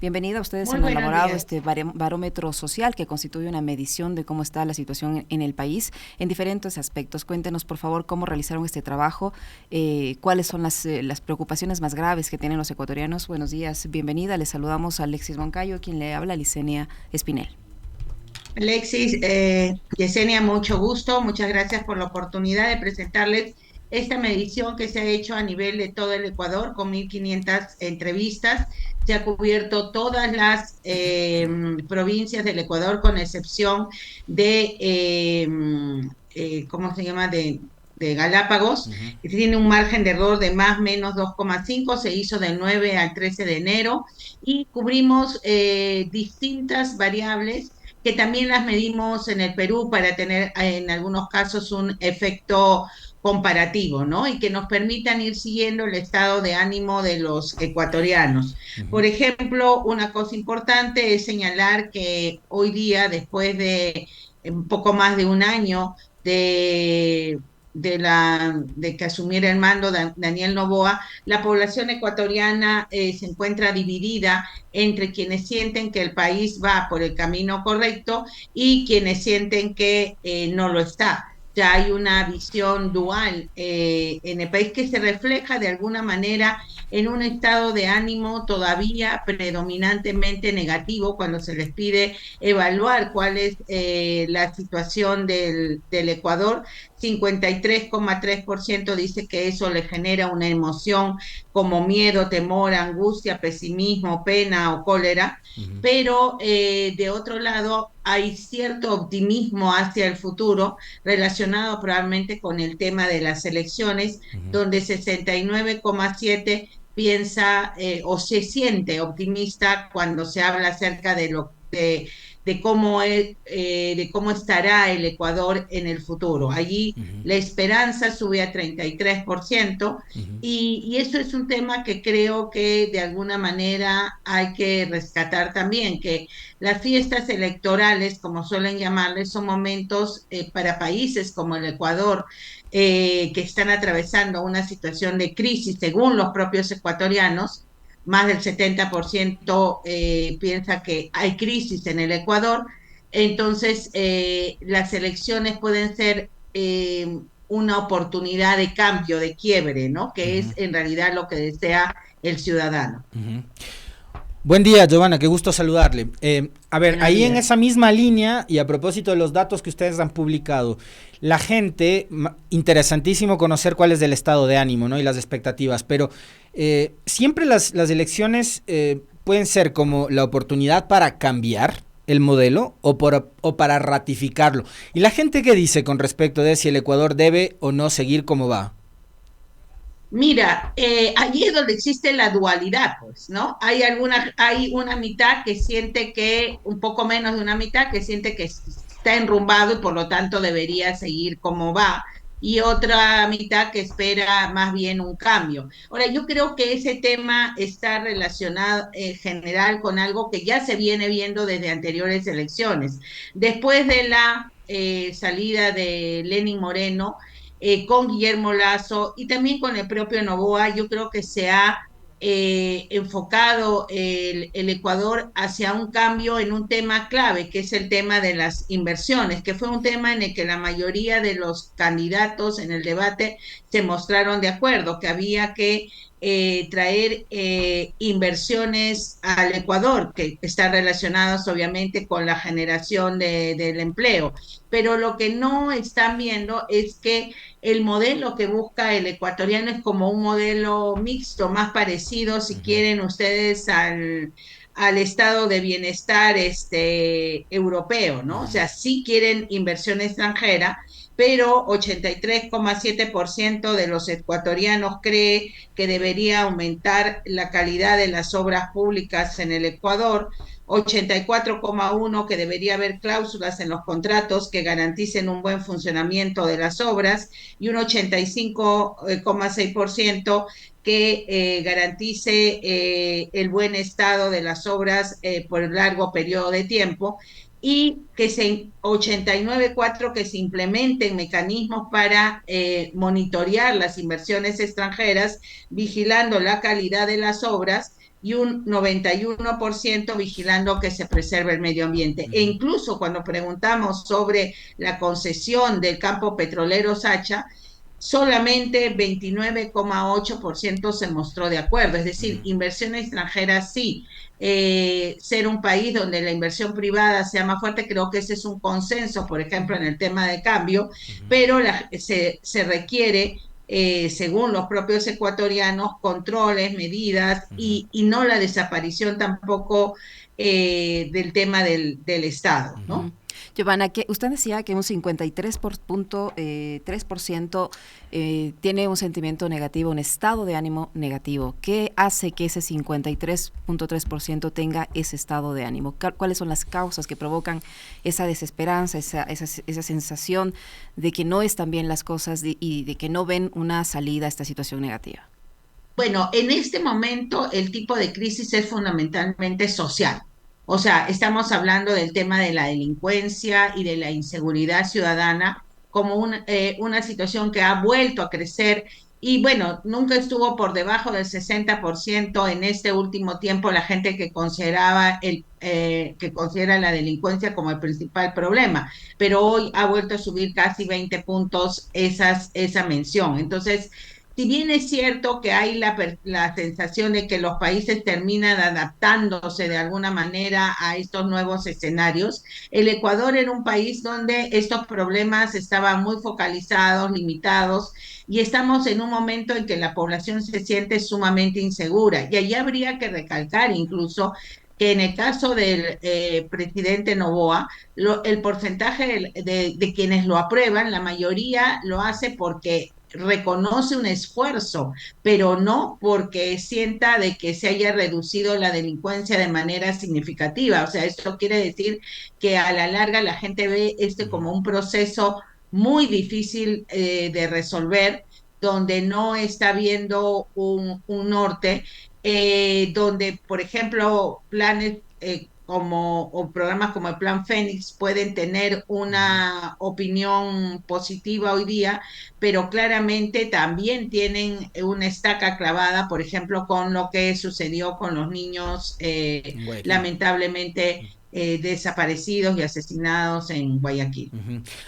Bienvenida. Ustedes Muy han buenos elaborado días. este barómetro social que constituye una medición de cómo está la situación en el país en diferentes aspectos. Cuéntenos, por favor, cómo realizaron este trabajo, cuáles son las preocupaciones más graves que tienen los ecuatorianos. Buenos días, bienvenida. Les saludamos a Alexis Moncayo, quien le habla, Licenia Espinel. Alexis, Yesenia, mucho gusto. Muchas gracias por la oportunidad de presentarles esta medición que se ha hecho a nivel de todo el Ecuador con 1.500 entrevistas. Se ha cubierto todas las provincias del Ecuador con excepción de, ¿cómo se llama? De Galápagos. Ujú. Tiene un margen de error de más o menos 2,5. Se hizo del 9 al 13 de enero y cubrimos distintas variables que también las medimos en el Perú para tener en algunos casos un efecto comparativo, ¿no? Y que nos permitan ir siguiendo el estado de ánimo de los ecuatorianos. Ujú. Por ejemplo, una cosa importante es señalar que hoy día, después de un poco más de un año de, de que asumiera el mando Daniel Noboa, la población ecuatoriana se encuentra dividida entre quienes sienten que el país va por el camino correcto y quienes sienten que no lo está. Ya hay una visión dual en el país que se refleja de alguna manera en un estado de ánimo todavía predominantemente negativo cuando se les pide evaluar cuál es la situación del Ecuador. 53,3% dice que eso le genera una emoción como miedo, temor, angustia, pesimismo, pena o cólera, Ujú. pero de otro lado hay cierto optimismo hacia el futuro relacionado probablemente con el tema de las elecciones, Ujú. donde 69,7 piensa o se siente optimista cuando se habla acerca de cómo estará el Ecuador en el futuro. Allí Ujú. la esperanza sube a 33% Ujú. y eso es un tema que creo que de alguna manera hay que rescatar también, que las fiestas electorales, como suelen llamarles, son momentos para países como el Ecuador, que están atravesando una situación de crisis, según los propios ecuatorianos. Más del 70% piensa que hay crisis en el Ecuador. Entonces, las elecciones pueden ser una oportunidad de cambio, de quiebre, ¿no? Que Ujú. es en realidad lo que desea el ciudadano. Ujú. Buen día, Giovanna, qué gusto saludarle. A ver, Buenos ahí en días. esa misma línea y a propósito de los datos que ustedes han publicado, la gente, interesantísimo conocer cuál es el estado de ánimo, ¿no? Y las expectativas, pero siempre las elecciones pueden ser como la oportunidad para cambiar el modelo o para ratificarlo. ¿Y la gente qué dice con respecto de si el Ecuador debe o no seguir como va? Mira, allí es donde existe la dualidad, pues, ¿no? Hay una mitad que siente que, un poco menos de una mitad, que siente que está enrumbado y por lo tanto debería seguir como va, y otra mitad que espera más bien un cambio. Ahora, yo creo que ese tema está relacionado en general con algo que ya se viene viendo desde anteriores elecciones. Después de la salida de Lenín Moreno, con Guillermo Lazo y también con el propio Noboa, yo creo que se ha enfocado el Ecuador hacia un cambio en un tema clave, que es el tema de las inversiones, que fue un tema en el que la mayoría de los candidatos en el debate se mostraron de acuerdo, que había que traer inversiones al Ecuador, que están relacionadas obviamente con la generación del empleo. Pero lo que no están viendo es que el modelo que busca el ecuatoriano es como un modelo mixto, más parecido, si Ujú. quieren ustedes, al estado de bienestar europeo, ¿no? O Ujú. sea, sí quieren inversión extranjera, pero 83,7% de los ecuatorianos cree que debería aumentar la calidad de las obras públicas en el Ecuador, 84,1% que debería haber cláusulas en los contratos que garanticen un buen funcionamiento de las obras y un 85,6% que garantice el buen estado de las obras por un largo periodo de tiempo y que 89,4% que se implementen mecanismos para monitorear las inversiones extranjeras, vigilando la calidad de las obras y un 91% vigilando que se preserve el medio ambiente. E incluso cuando preguntamos sobre la concesión del campo petrolero Sacha, solamente 29,8% se mostró de acuerdo, es decir, inversión extranjera sí, ser un país donde la inversión privada sea más fuerte, creo que ese es un consenso, por ejemplo, en el tema de cambio, pero se requiere, según los propios ecuatorianos, controles, medidas y no la desaparición tampoco del tema del Estado, ¿no? Giovanna, que usted decía que un 53,3% tiene un sentimiento negativo, un estado de ánimo negativo. ¿Qué hace que ese 53,3% tenga ese estado de ánimo? ¿Cuáles son las causas que provocan esa desesperanza, esa sensación de que no están bien las cosas y de que no ven una salida a esta situación negativa? Bueno, en este momento el tipo de crisis es fundamentalmente social. O sea, estamos hablando del tema de la delincuencia y de la inseguridad ciudadana como una situación que ha vuelto a crecer y bueno, nunca estuvo por debajo del 60% en este último tiempo la gente que considera la delincuencia como el principal problema, pero hoy ha vuelto a subir casi 20 puntos esa mención. Entonces, si bien es cierto que hay la sensación de que los países terminan adaptándose de alguna manera a estos nuevos escenarios, el Ecuador era un país donde estos problemas estaban muy focalizados, limitados, y estamos en un momento en que la población se siente sumamente insegura. Y allí habría que recalcar incluso que en el caso del presidente Noboa, el porcentaje de quienes lo aprueban, la mayoría lo hace porque reconoce un esfuerzo, pero no porque sienta de que se haya reducido la delincuencia de manera significativa. O sea, esto quiere decir que a la larga la gente ve como un proceso muy difícil de resolver, donde no está viendo un norte, donde, por ejemplo, planes o programas como el Plan Fénix pueden tener una opinión positiva hoy día, pero claramente también tienen una estaca clavada, por ejemplo, con lo que sucedió con los niños lamentablemente desaparecidos y asesinados en Guayaquil.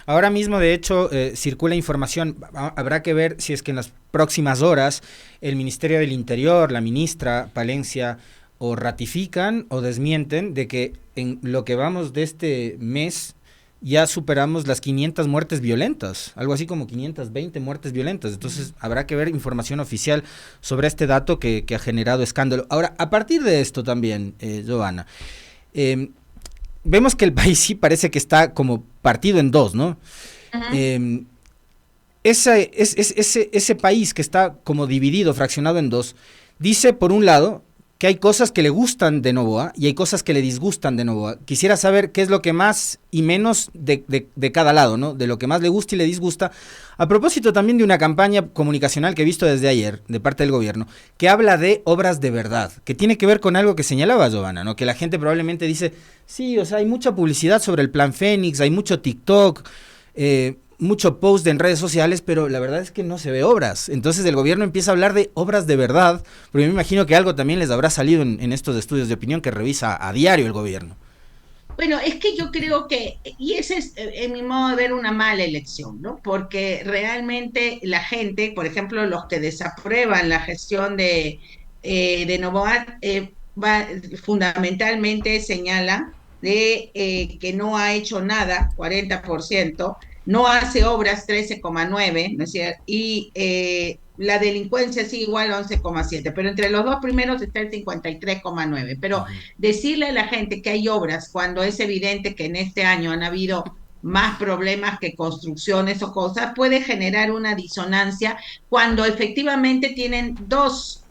Ahora mismo, de hecho, circula información. Habrá que ver si es que en las próximas horas el Ministerio del Interior, la ministra Palencia, o ratifican o desmienten de que en lo que vamos de este mes ya superamos las 500 muertes violentas, algo así como 520 muertes violentas. Entonces habrá que ver información oficial sobre este dato que ha generado escándalo. Ahora, a partir de esto también, Giovanna, vemos que el país sí parece que está como partido en dos, ¿no? Ese país que está como dividido, fraccionado en dos, dice por un lado que hay cosas que le gustan de Noboa y hay cosas que le disgustan de Noboa. Quisiera saber qué es lo que más y menos de cada lado, ¿no? De lo que más le gusta y le disgusta. A propósito también de una campaña comunicacional que he visto desde ayer, de parte del gobierno, que habla de obras de verdad, que tiene que ver con algo que señalaba Giovanna, ¿no? Que la gente probablemente dice, sí, o sea, hay mucha publicidad sobre el Plan Fénix, hay mucho TikTok, mucho post en redes sociales, pero la verdad es que no se ve obras. Entonces el gobierno empieza a hablar de obras de verdad, pero yo me imagino que algo también les habrá salido en estos estudios de opinión que revisa a diario el gobierno. Bueno, es que yo creo que, y ese es, en mi modo de ver, una mala elección, ¿no? Porque realmente la gente, por ejemplo, los que desaprueban la gestión de Novoa, fundamentalmente señalan que no ha hecho nada, 40%, no hace obras, 13,9%, ¿no es cierto? Y la delincuencia sí igual a 11,7%, pero entre los dos primeros está el 53,9%. Pero decirle a la gente que hay obras cuando es evidente que en este año han habido más problemas que construcciones o cosas, puede generar una disonancia cuando efectivamente tienen dos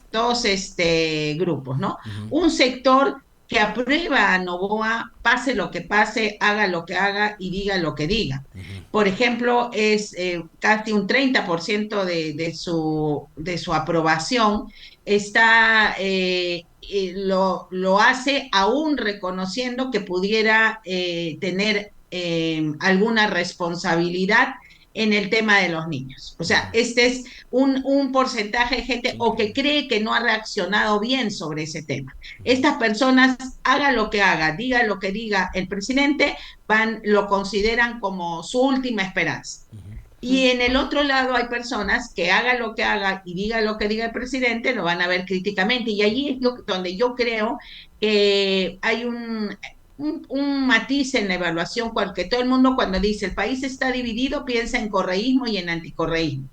grupos, ¿no? Un sector que aprueba a Noboa, pase lo que pase, haga lo que haga y diga lo que diga. Por ejemplo, es casi un 30% de su aprobación lo hace aún reconociendo que pudiera tener alguna responsabilidad en el tema de los niños. O sea, este es un porcentaje de gente o que cree que no ha reaccionado bien sobre ese tema. Estas personas, haga lo que haga, diga lo que diga el presidente, lo consideran como su última esperanza. Y en el otro lado hay personas que haga lo que haga y diga lo que diga el presidente, lo van a ver críticamente. Y allí es donde yo creo que hay un matiz en la evaluación, porque todo el mundo cuando dice el país está dividido piensa en correísmo y en anticorreísmo.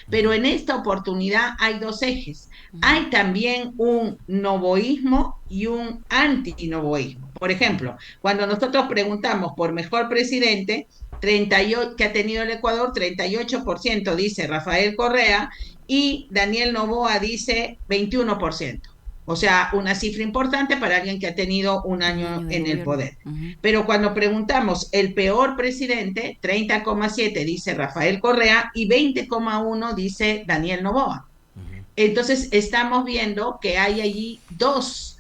Pero en esta oportunidad hay dos ejes. Hay también un novoísmo y un antinovoísmo. Por ejemplo, cuando nosotros preguntamos por mejor presidente, 38, que ha tenido el Ecuador, 38% dice Rafael Correa y Daniel Noboa dice 21%. O sea, una cifra importante para alguien que ha tenido un año en el poder. Pero cuando preguntamos el peor presidente, 30,7 dice Rafael Correa y 20,1 dice Daniel Noboa. Entonces, estamos viendo que hay allí dos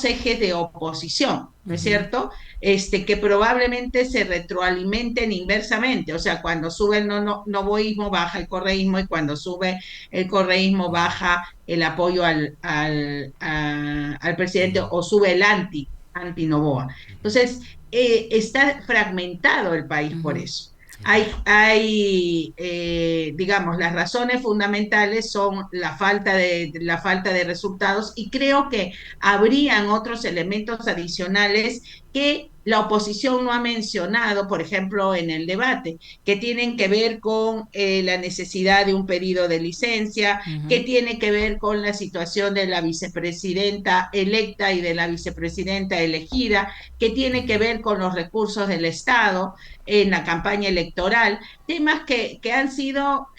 ejes de oposición, ¿no es cierto? Que probablemente se retroalimenten inversamente, o sea, cuando sube el novoísmo, baja el correísmo, y cuando sube el correísmo, baja el apoyo al presidente, o sube el anti-Noboa. Entonces, está fragmentado el país por eso. Digamos, las razones fundamentales son la falta de resultados, y creo que habrían otros elementos adicionales que la oposición no ha mencionado, por ejemplo, en el debate, que tienen que ver con la necesidad de un pedido de licencia, que tiene que ver con la situación de la vicepresidenta electa y de la vicepresidenta elegida, que tiene que ver con los recursos del Estado en la campaña electoral, temas que han sido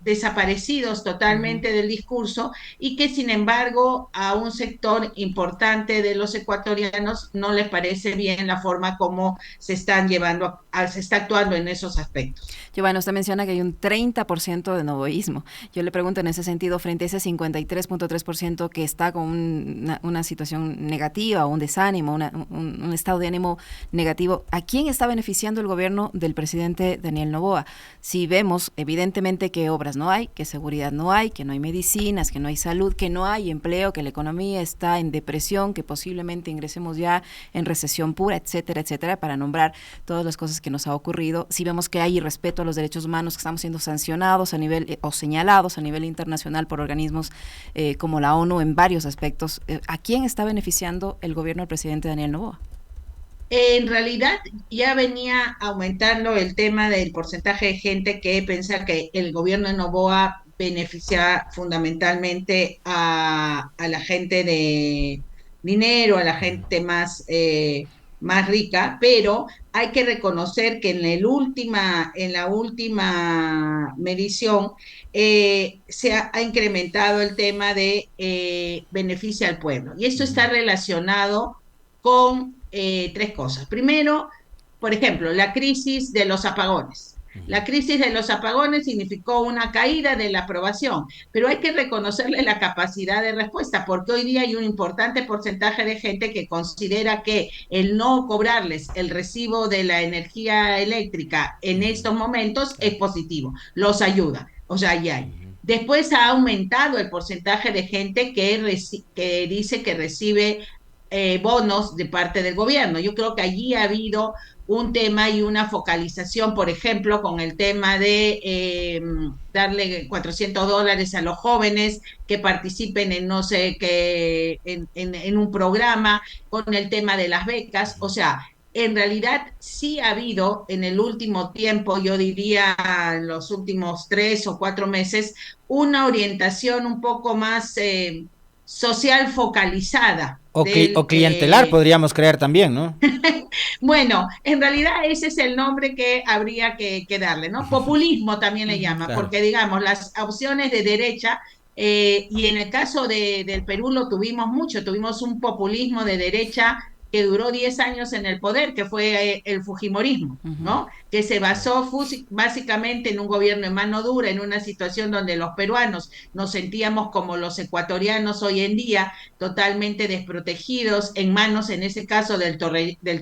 desaparecidos totalmente del discurso, y que sin embargo a un sector importante de los ecuatorianos no les parece bien la forma como se están se está actuando en esos aspectos. Giovanna, usted menciona que hay un 30% de novoísmo. Yo le pregunto en ese sentido, frente a ese 53,3% que está con una situación negativa, un desánimo, un estado de ánimo negativo, ¿a quién está beneficiando el gobierno del presidente Daniel Noboa? Si vemos evidentemente que obras no hay, que seguridad no hay, que no hay medicinas, que no hay salud, que no hay empleo, que la economía está en depresión, que posiblemente ingresemos ya en recesión pura, etcétera, etcétera, para nombrar todas las cosas que nos ha ocurrido. Si vemos que hay irrespeto a los derechos humanos, que estamos siendo sancionados a nivel o señalados a nivel internacional por organismos como la ONU en varios aspectos, ¿a quién está beneficiando el gobierno del presidente Daniel Noboa? En realidad ya venía aumentando el tema del porcentaje de gente que piensa que el gobierno de Noboa beneficia fundamentalmente a la gente de dinero, a la gente más rica, pero hay que reconocer que en la última medición se ha incrementado el tema de beneficio al pueblo. Y esto está relacionado con tres cosas. Primero, por ejemplo, la crisis de los apagones. La crisis de los apagones significó una caída de la aprobación, pero hay que reconocerle la capacidad de respuesta, porque hoy día hay un importante porcentaje de gente que considera que el no cobrarles el recibo de la energía eléctrica en estos momentos es positivo, los ayuda, o sea, ya hay. Después ha aumentado el porcentaje de gente que dice que recibe bonos de parte del gobierno. Yo creo que allí ha habido un tema y una focalización, por ejemplo, con el tema de darle $400 a los jóvenes que participen en no sé qué, en un programa, con el tema de las becas. O sea, en realidad sí ha habido en el último tiempo, yo diría en los últimos 3 o 4 meses, una orientación un poco más social focalizada. O clientelar, podríamos creer también, ¿no? Bueno, en realidad ese es el nombre que habría que darle, ¿no? Populismo también le llama, Claro. porque digamos, las opciones de derecha, y en el caso del Perú lo tuvimos mucho, tuvimos un populismo de derecha que duró 10 años en el poder, que fue el Fujimorismo, ¿no? Que se basó básicamente en un gobierno en mano dura, en una situación donde los peruanos nos sentíamos como los ecuatorianos hoy en día, totalmente desprotegidos, en manos, en ese caso, del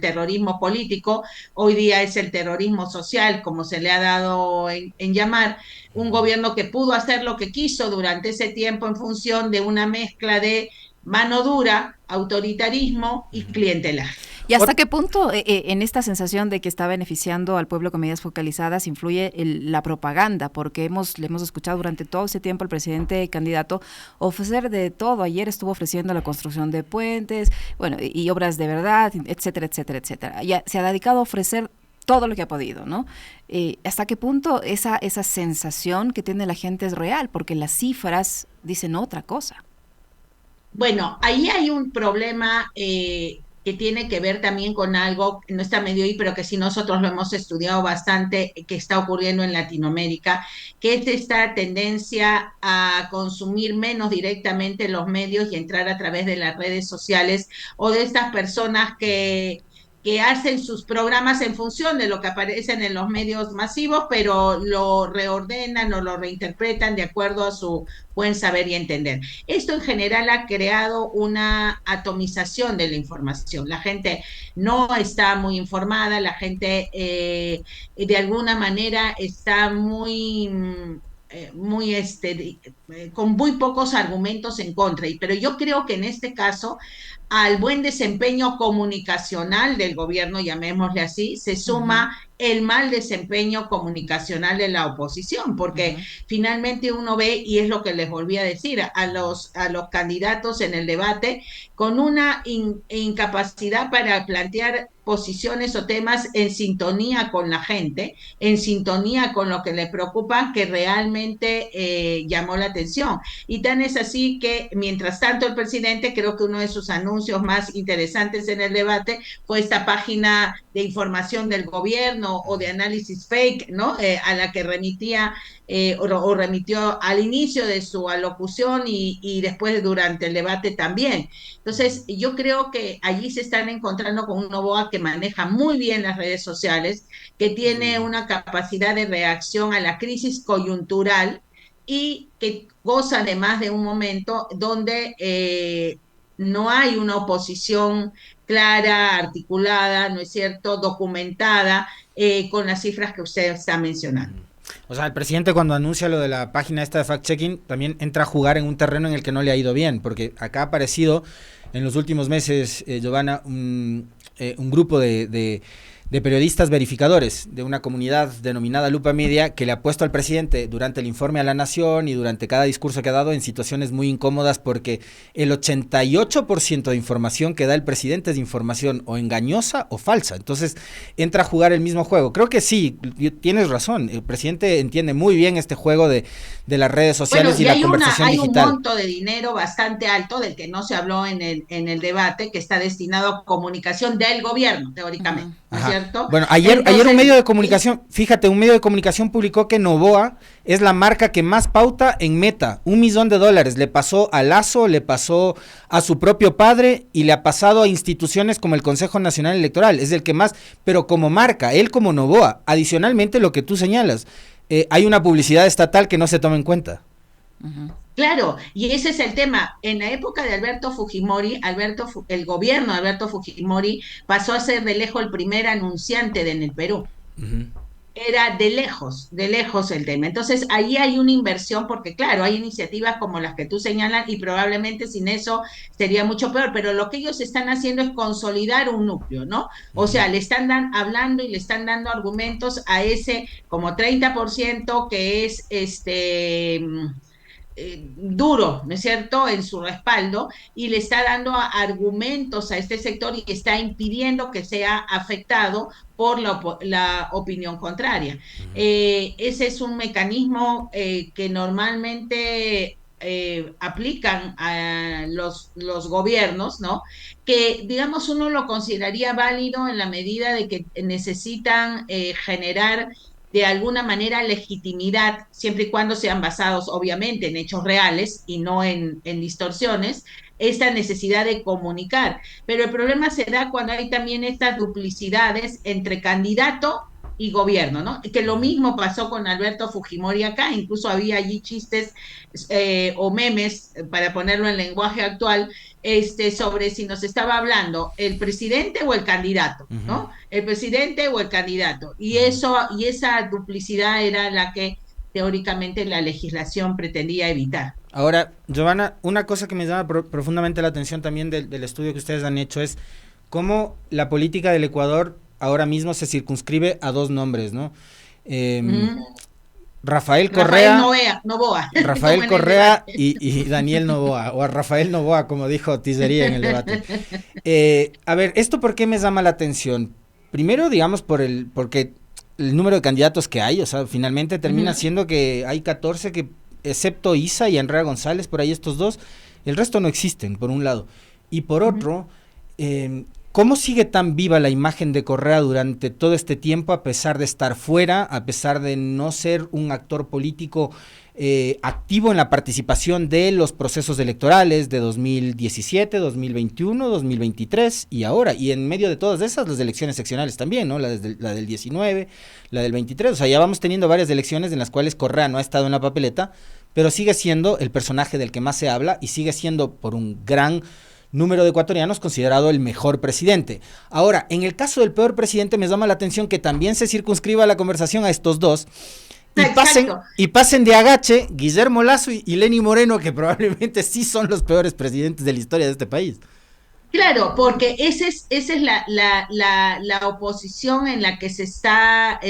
terrorismo político. Hoy día es el terrorismo social, como se le ha dado en llamar, un gobierno que pudo hacer lo que quiso durante ese tiempo en función de una mezcla de mano dura, autoritarismo y clientelaje. ¿Y hasta qué punto en esta sensación de que está beneficiando al pueblo con medidas focalizadas influye la propaganda? Porque le hemos escuchado durante todo ese tiempo al presidente candidato ofrecer de todo. Ayer estuvo ofreciendo la construcción de puentes, bueno, y obras de verdad, etcétera, etcétera, etcétera. Ya se ha dedicado a ofrecer todo lo que ha podido, ¿no? ¿Hasta qué punto esa sensación que tiene la gente es real? Porque las cifras dicen otra cosa. Bueno, ahí hay un problema que tiene que ver también con algo que no está medio ahí, pero que sí nosotros lo hemos estudiado bastante, que está ocurriendo en Latinoamérica, que es esta tendencia a consumir menos directamente los medios y entrar a través de las redes sociales, o de estas personas que hacen sus programas en función de lo que aparecen en los medios masivos, pero lo reordenan o lo reinterpretan de acuerdo a su buen saber y entender. Esto en general ha creado una atomización de la información. La gente no está muy informada, la gente de alguna manera está con muy pocos argumentos en contra. Pero yo creo que en este caso, al buen desempeño comunicacional del gobierno, llamémosle así, se suma el mal desempeño comunicacional de la oposición, porque finalmente uno ve, y es lo que les volví a decir, a los candidatos en el debate, con una incapacidad para plantear posiciones o temas en sintonía con la gente, en sintonía con lo que le preocupa, que realmente llamó la atención. Y tan es así que, mientras tanto, el presidente, creo que uno de sus anuncios más interesantes en el debate fue esta página de información del gobierno o de análisis fake, ¿no? A la que remitía o remitió al inicio de su alocución y después durante el debate también. Entonces, yo creo que allí se están encontrando con un Noboa que maneja muy bien las redes sociales, que tiene una capacidad de reacción a la crisis coyuntural y que goza además de un momento donde no hay una oposición clara, articulada, ¿no es cierto?, documentada, con las cifras que usted está mencionando. O sea, el presidente cuando anuncia lo de la página esta de fact-checking también entra a jugar en un terreno en el que no le ha ido bien, porque acá ha aparecido en los últimos meses, Giovanna, un grupo de periodistas verificadores de una comunidad denominada Lupa Media, que le ha puesto al presidente durante el informe a la Nación y durante cada discurso que ha dado en situaciones muy incómodas, porque el 88% de información que da el presidente es información o engañosa o falsa. Entonces entra a jugar el mismo juego. Creo que sí, tienes razón, el presidente entiende muy bien este juego de las redes sociales y la conversación digital. Hay un monto de dinero bastante alto del que no se habló en el debate, que está destinado a comunicación del gobierno, teóricamente, ¿no es cierto? Bueno, ayer un medio de comunicación, fíjate, un medio de comunicación publicó que Noboa es la marca que más pauta en Meta, $1 millón, le pasó a Lazo, le pasó a su propio padre y le ha pasado a instituciones como el Consejo Nacional Electoral, es el que más, pero como marca, él como Noboa. Adicionalmente, lo que tú señalas, hay una publicidad estatal que no se toma en cuenta. Claro, y ese es el tema. En la época de Alberto Fujimori, el gobierno de Alberto Fujimori pasó a ser de lejos el primer anunciante en el Perú. Era de lejos el tema. Entonces, ahí hay una inversión, porque claro, hay iniciativas como las que tú señalas y probablemente sin eso sería mucho peor, pero lo que ellos están haciendo es consolidar un núcleo, ¿no? O sea, le están hablando y le están dando argumentos a ese como 30% que es duro, ¿no es cierto?, en su respaldo, y le está dando argumentos a este sector y está impidiendo que sea afectado por la opinión contraria. Ese es un mecanismo que normalmente aplican a los gobiernos, ¿no? Que, digamos, uno lo consideraría válido en la medida de que necesitan generar de alguna manera legitimidad, siempre y cuando sean basados obviamente en hechos reales y no en distorsiones, esta necesidad de comunicar. Pero el problema se da cuando hay también estas duplicidades entre candidato y gobierno, ¿no? Que lo mismo pasó con Alberto Fujimori acá, incluso había allí chistes o memes, para ponerlo en lenguaje actual, sobre si nos estaba hablando el presidente o el candidato, ¿no? El presidente o el candidato. Y esa duplicidad era la que teóricamente la legislación pretendía evitar. Ahora, Giovanna, una cosa que me llama profundamente la atención también del estudio que ustedes han hecho es cómo la política del Ecuador ahora mismo se circunscribe a dos nombres, ¿no? Rafael Correa, Novoa. Rafael Correa y Daniel Noboa, o a Rafael Noboa, como dijo Tizería en el debate. A ver, ¿esto por qué me llama la atención? Primero, digamos, porque el número de candidatos que hay, o sea, finalmente termina siendo que hay 14 que, excepto Isa y Andrea González, por ahí estos dos, el resto no existen, por un lado. Y por otro, ¿cómo sigue tan viva la imagen de Correa durante todo este tiempo, a pesar de estar fuera, a pesar de no ser un actor político activo en la participación de los procesos electorales de 2017, 2021, 2023 y ahora? Y en medio de todas esas, las elecciones seccionales también, ¿no? La del 19, la del 23, o sea, ya vamos teniendo varias elecciones en las cuales Correa no ha estado en la papeleta, pero sigue siendo el personaje del que más se habla y sigue siendo, por un gran número de ecuatorianos, considerado el mejor presidente. Ahora, en el caso del peor presidente, me llama la atención que también se circunscriba la conversación a estos dos y pasen de agache Guillermo Lasso y Lenín Moreno, que probablemente sí son los peores presidentes de la historia de este país. Claro, porque esa es la oposición en la que se está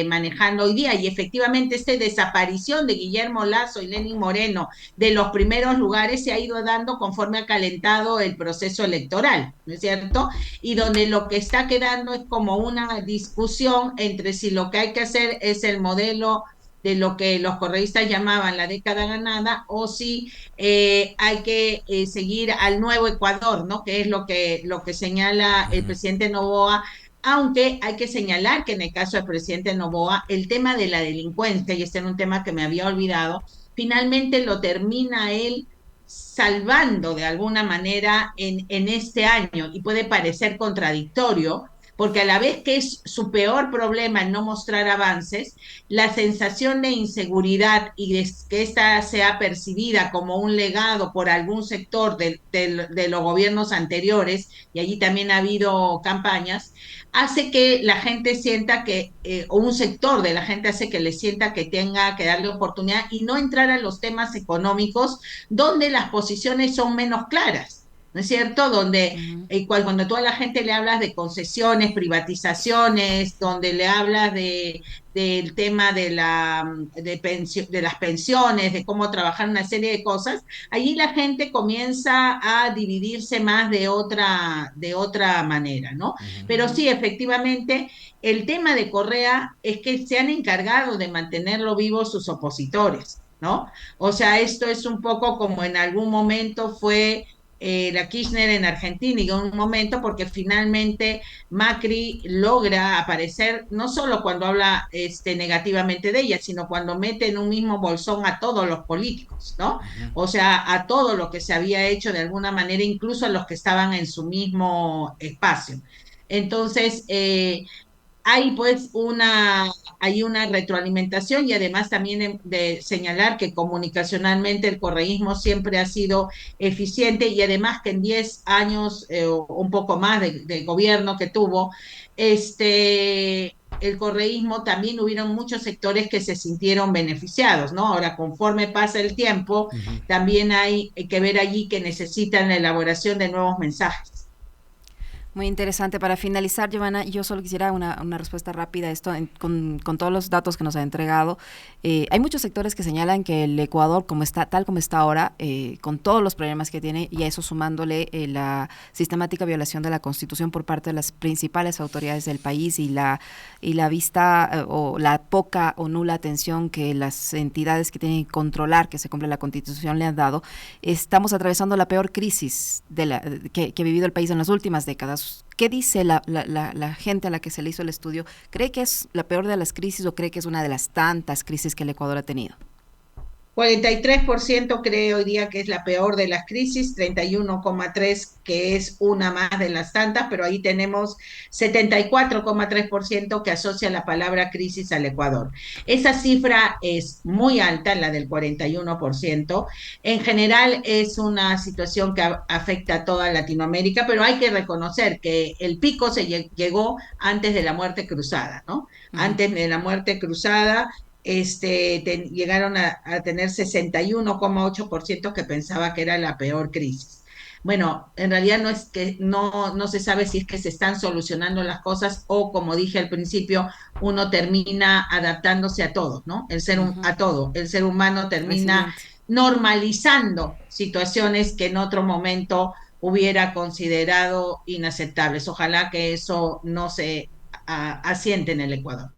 manejando hoy día, y efectivamente esta desaparición de Guillermo Lasso y Lenín Moreno de los primeros lugares se ha ido dando conforme ha calentado el proceso electoral, ¿no es cierto? Y donde lo que está quedando es como una discusión entre si lo que hay que hacer es el modelo de lo que los correístas llamaban la década ganada, o si hay que seguir al nuevo Ecuador, ¿no? Que es lo que señala el presidente Noboa, aunque hay que señalar que en el caso del presidente Noboa, el tema de la delincuencia, y este era un tema que me había olvidado, finalmente lo termina él salvando de alguna manera en este año, y puede parecer contradictorio, porque a la vez que es su peor problema el no mostrar avances, la sensación de inseguridad y de que esta sea percibida como un legado por algún sector de los gobiernos anteriores, y allí también ha habido campañas, hace que la gente sienta o un sector de la gente hace que le sienta que tenga que darle oportunidad y no entrar a los temas económicos donde las posiciones son menos claras. ¿No es cierto? Donde cuando tú a la gente le hablas de concesiones, privatizaciones, donde le hablas del tema de las pensiones, de cómo trabajar una serie de cosas, allí la gente comienza a dividirse más de otra manera, ¿no? Pero sí, efectivamente, el tema de Correa es que se han encargado de mantenerlo vivo sus opositores, ¿no? O sea, esto es un poco como en algún momento fue la Kirchner en Argentina, y en un momento porque finalmente Macri logra aparecer no solo cuando habla negativamente de ella, sino cuando mete en un mismo bolsón a todos los políticos, ¿no? O sea, a todo lo que se había hecho de alguna manera, incluso a los que estaban en su mismo espacio. Entonces, hay pues hay una retroalimentación, y además también de señalar que comunicacionalmente el correísmo siempre ha sido eficiente, y además que en 10 años o un poco más de gobierno que tuvo, el correísmo también hubieron muchos sectores que se sintieron beneficiados, ¿no? Ahora, conforme pasa el tiempo, también hay que ver allí que necesitan la elaboración de nuevos mensajes. Muy interesante. Para finalizar, Giovanna, yo solo quisiera una respuesta rápida a esto, con todos los datos que nos ha entregado. Hay muchos sectores que señalan que el Ecuador, tal como está ahora, con todos los problemas que tiene, y a eso sumándole la sistemática violación de la Constitución por parte de las principales autoridades del país, y la vista o la poca o nula atención que las entidades que tienen que controlar que se cumpla la Constitución le han dado, estamos atravesando la peor crisis que ha vivido el país en las últimas décadas. ¿Qué dice la gente a la que se le hizo el estudio? ¿Cree que es la peor de las crisis o cree que es una de las tantas crisis que el Ecuador ha tenido? 43% cree hoy día que es la peor de las crisis, 31,3% que es una más de las tantas, pero ahí tenemos 74,3% que asocia la palabra crisis al Ecuador. Esa cifra es muy alta, la del 41%. En general es una situación que afecta a toda Latinoamérica, pero hay que reconocer que el pico se llegó antes de la muerte cruzada, ¿no? Uh -huh. Antes de la muerte cruzada llegaron a tener 61,8% que pensaba que era la peor crisis. Bueno, en realidad no es que no se sabe si es que se están solucionando las cosas o, como dije al principio, uno termina adaptándose a todo, ¿no? A todo. El ser humano termina Resiliente. normalizando situaciones que en otro momento hubiera considerado inaceptables. Ojalá que eso no se asiente en el Ecuador.